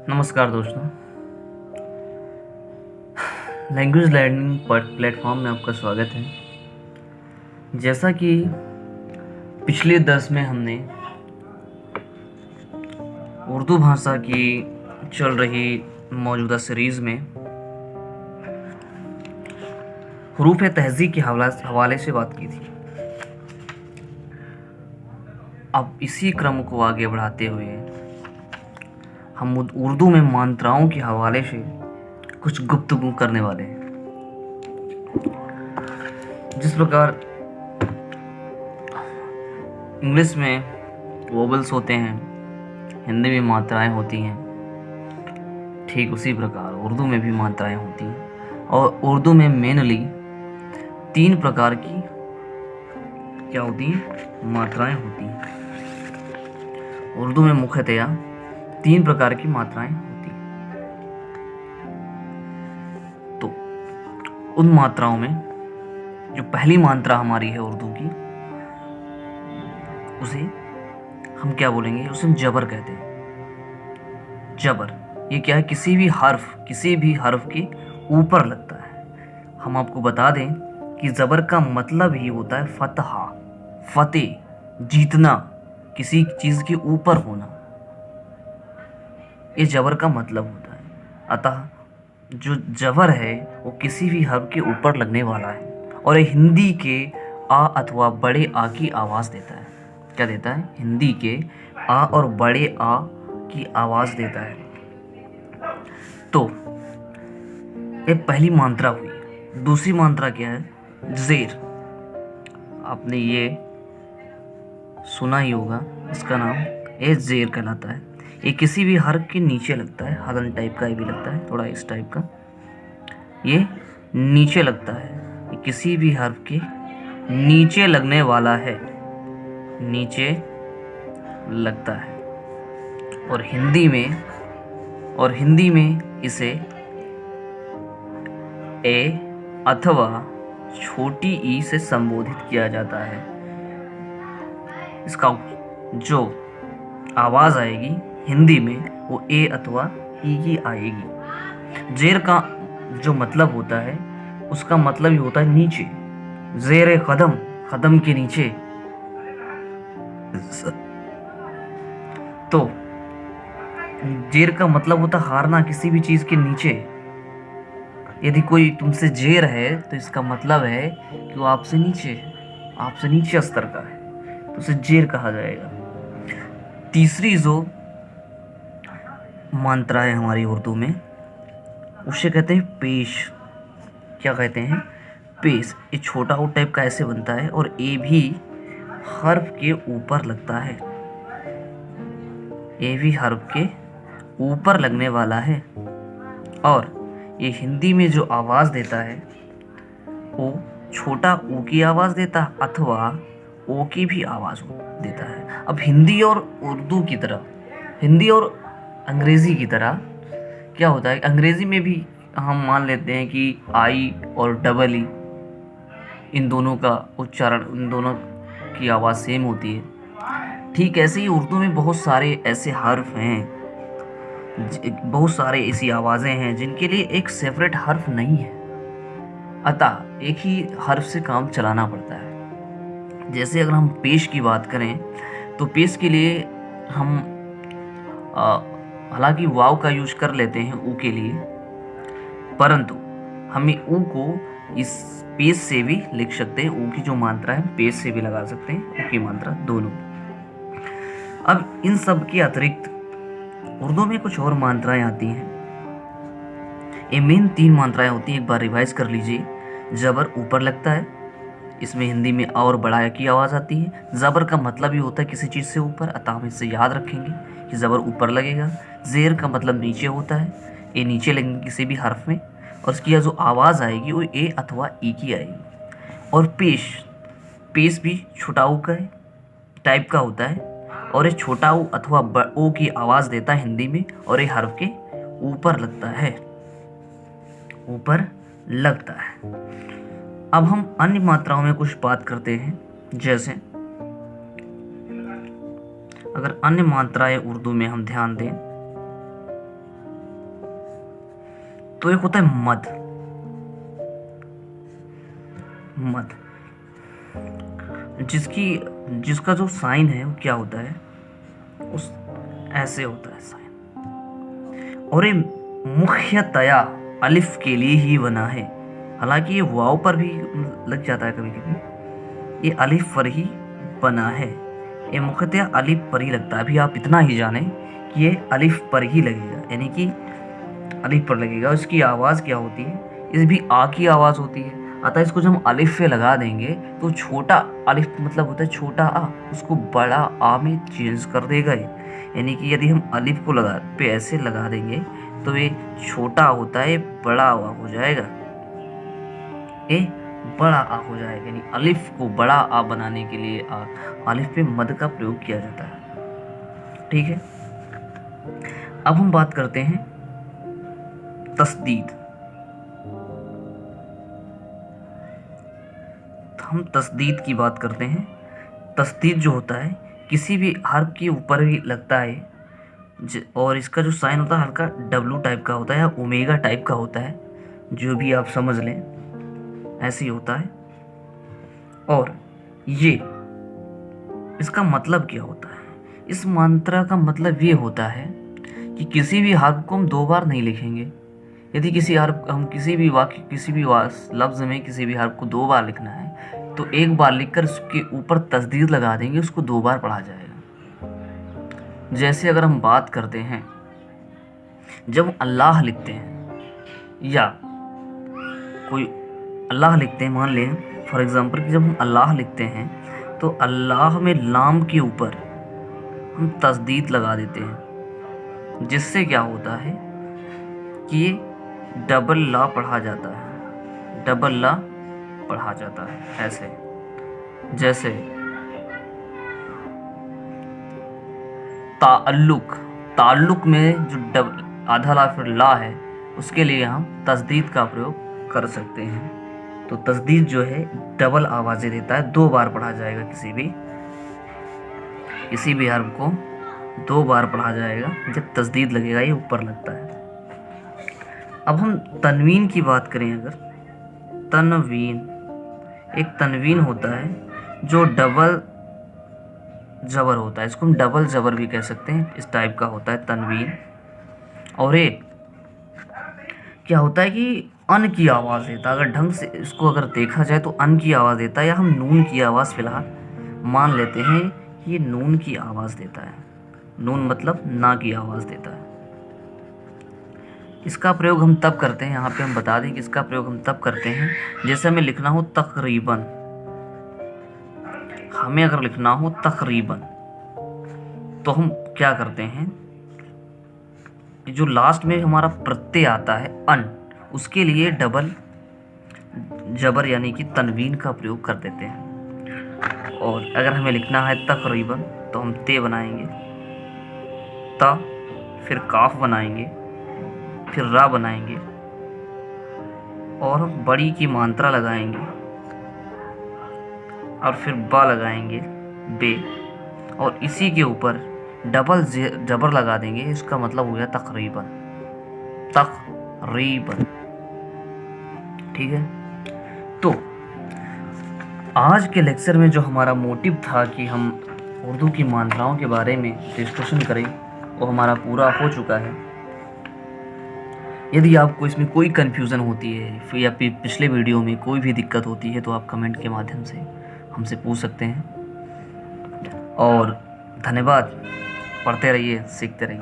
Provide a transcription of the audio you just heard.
नमस्कार दोस्तों। Language learning platform में आपका स्वागत है। जैसा कि पिछले दर्स में हमने उर्दू भाषा की चल रही मौजूदा सीरीज़ में हरूफ तहज़ीब के हवाले से बात की थी। अब इसी क्रम को आगे बढ़ाते हुए हम उर्दू में मात्राओं के हवाले से कुछ गुफ्तगू करने वाले हैं। जिस प्रकार इंग्लिश में वोबल्स होते हैं, हिंदी में मात्राएं होती हैं, ठीक उसी प्रकार उर्दू में भी मात्राएं होती हैं। और उर्दू में मेनली 3 प्रकार की क्या होती हैं? मात्राएं होती हैं। उर्दू में मुख्यतया 3 प्रकार की मात्राएं होती हैं। तो उन मात्राओं में जो पहली मात्रा हमारी है उर्दू की, उसे हम क्या बोलेंगे? उसे हम जबर कहते हैं। जबर ये क्या है? किसी भी हर्फ के ऊपर लगता है। हम आपको बता दें कि जबर का मतलब ही होता है फतहा, फतेह, जीतना, किसी चीज के ऊपर होना। ये जबर का मतलब होता है। अतः जो जबर है वो किसी भी हर्फ के ऊपर लगने वाला है और ये हिंदी के आ अथवा बड़े आ की आवाज़ देता है। क्या देता है? हिंदी के आ और बड़े आ की आवाज़ देता है। तो ये पहली मात्रा हुई। दूसरी मात्रा क्या है? ज़ेर। आपने ये सुना ही होगा, इसका नाम ये ज़ेर कहलाता है। ये किसी भी हर्फ के नीचे लगता है। हलन टाइप का ये भी लगता है, थोड़ा इस टाइप का। ये नीचे लगता है। ये किसी भी हर्फ के नीचे लगने वाला है, नीचे लगता है। और हिंदी में इसे ए अथवा छोटी ई से संबोधित किया जाता है। इसका जो आवाज़ आएगी हिंदी में वो ए अथवा ई की आएगी। ज़ेर का जो मतलब होता है, उसका मतलब ही होता है नीचे। ज़ेर कदम, कदम के नीचे। तो ज़ेर का मतलब होता है हारना किसी भी चीज़ के नीचे। यदि कोई तुमसे ज़ेर है तो इसका मतलब है कि वो आपसे नीचे स्तर का है, तो उसे ज़ेर कहा जाएगा। तीसरी जो मात्रा है हमारी उर्दू में, उसे कहते हैं पेश। क्या कहते हैं? पेश। ये छोटा ओ टाइप का ऐसे बनता है और ए भी हर्फ के ऊपर लगता है। ए भी हर्फ के ऊपर लगने वाला है और ये हिंदी में जो आवाज़ देता है वो छोटा ओ की आवाज़ देता है अथवा ओ की भी आवाज़ देता है। अब हिंदी और अंग्रेज़ी की तरह क्या होता है? अंग्रेज़ी में भी हम मान लेते हैं कि आई और डबल ई, इन दोनों का उच्चारण, इन दोनों की आवाज़ सेम होती है। ठीक ऐसे ही उर्दू में बहुत सारे ऐसे हर्फ हैं, बहुत सारे ऐसी आवाज़ें हैं जिनके लिए एक सेपरेट हर्फ नहीं है। अतः एक ही हर्फ से काम चलाना पड़ता है। जैसे अगर हम पेश की बात करें तो पेश के लिए हम हालांकि वाव का यूज कर लेते हैं ऊ के लिए, परंतु हमें ऊ को इस पेश से भी लिख सकते हैं। ऊ की जो मात्रा है पेश से भी लगा सकते हैं, ऊ की मात्रा दोनों। अब इन सब के अतिरिक्त उर्दू में कुछ और मात्राएं आती हैं। ये मेन 3 मात्राएं होती हैं। एक बार रिवाइज कर लीजिए। जबर ऊपर लगता है, इसमें हिंदी में और बड़ा की आवाज़ आती है। जबर का मतलब ही होता है किसी चीज़ से ऊपर, अतः हम इससे याद रखेंगे कि जबर ऊपर लगेगा। ज़ेर का मतलब नीचे होता है, ये नीचे लगेंगे किसी भी हर्फ में और उसकी जो आवाज़ आएगी वो ए अथवा ई की आएगी। और पेश भी छोटा ऊ का टाइप का होता है और ये छोटा ऊ अथवा ओ की आवाज़ देता है हिंदी में और ये हर्फ के ऊपर लगता है, अब हम अन्य मात्राओं में कुछ बात करते हैं। जैसे अगर अन्य मात्राएं उर्दू में हम ध्यान दें तो एक होता है मद। मद जिसका जो साइन है वो क्या होता है, उस ऐसे होता है साइन, और ये मुख्यतया अलिफ के लिए ही बना है। हालांकि ये वाव पर भी लग जाता है कभी कभी, ये अलिफ पर ही बना है। ये मुख्यतया अलिफ पर ही लगता है। अभी आप इतना ही जाने कि ये अलिफ पर ही लगेगा, यानी कि अलिफ पर लगेगा। उसकी आवाज़ क्या होती है, इस भी आ की आवाज़ होती है। अतः इसको जब हम अलिफ पे लगा देंगे तो छोटा अलिफ मतलब होता है छोटा आ, उसको बड़ा आ में चेंज कर देगा ये। यानी कि यदि हम अलिफ को लगा पे ऐसे लगा देंगे तो ये छोटा होता है, बड़ा आ हो जाएगा, ये बड़ा आ हो जाएगा। यानी अलिफ को बड़ा आ बनाने के लिए अलिफ पे मद का प्रयोग किया जाता है। ठीक है, अब हम बात करते हैं तस्दीद। हम तस्दीद की बात करते हैं। तस्दीद जो होता है किसी भी हर्फ के ऊपर भी लगता है, और इसका जो साइन होता है हल्का डब्लू टाइप का होता है या ओमेगा टाइप का होता है, जो भी आप समझ लें, ऐसे ही होता है। और ये इसका मतलब क्या होता है, इस मंत्र का मतलब ये होता है कि किसी भी हर्फ को हम दो बार नहीं लिखेंगे। यदि किसी हर्फ हम किसी भी वाक्य किसी भी लफ्ज़ में किसी भी हर्फ को दो बार लिखना है तो एक बार लिखकर उसके ऊपर तस्दीद लगा देंगे, उसको दो बार पढ़ा जाएगा। जैसे अगर हम बात करते हैं, जब अल्लाह लिखते हैं या कोई अल्लाह लिखते हैं, मान लें फॉर एग्जांपल कि जब हम अल्लाह लिखते हैं तो अल्लाह में लाम के ऊपर हम तस्दीद लगा देते हैं, जिससे क्या होता है कि ये डबल ला पढ़ा जाता है, डबल ला पढ़ा जाता है। ऐसे जैसे ताल्लुक में जो आधा ला फिर ला है, उसके लिए हम तस्दीद का प्रयोग कर सकते हैं। तो तस्दीद जो है डबल आवाज़ें देता है, दो बार पढ़ा जाएगा। किसी भी हर्फ को दो बार पढ़ा जाएगा जब तस्दीद लगेगा, ये ऊपर लगता है। अब हम तनवीन की बात करें, अगर तनवीन, एक तनवीन होता है जो डबल जबर होता है, इसको हम डबल जबर भी कह सकते हैं, इस टाइप का होता है तनवीन। और एक क्या होता है कि अन की आवाज़ देता है, अगर ढंग से इसको अगर देखा जाए तो अन की आवाज़ देता है, या हम नून की आवाज़ फिलहाल मान लेते हैं, ये नून की आवाज़ देता है। नून मतलब ना की आवाज़ देता है। इसका प्रयोग हम तब करते हैं, यहाँ पे हम बता दें कि इसका प्रयोग हम तब करते हैं जैसे हमें लिखना हो तकरीबन। हमें अगर लिखना हो तकरीबन तो हम क्या करते हैं, जो लास्ट में हमारा प्रत्यय आता है अन, उसके लिए डबल जबर यानी कि तनवीन का प्रयोग कर देते हैं। और अगर हमें लिखना है तकरीबन तो हम ते बनाएंगे, ता फिर काफ बनाएंगे, फिर रा बनाएंगे, और बड़ी की मात्रा लगाएंगे, और फिर बा लगाएंगे बे, और इसी के ऊपर डबल जबर लगा देंगे। इसका मतलब हो गया तकरीबन, तकरीबन। ठीक है, तो आज के लेक्चर में जो हमारा मोटिव था कि हम उर्दू की मात्राओं के बारे में डिस्कशन करें, वो हमारा पूरा हो चुका है। यदि आपको इसमें कोई कन्फ्यूज़न होती है फिर या पिछले वीडियो में कोई भी दिक्कत होती है तो आप कमेंट के माध्यम से हमसे पूछ सकते हैं। और धन्यवाद, पढ़ते रहिए, सीखते रहिए।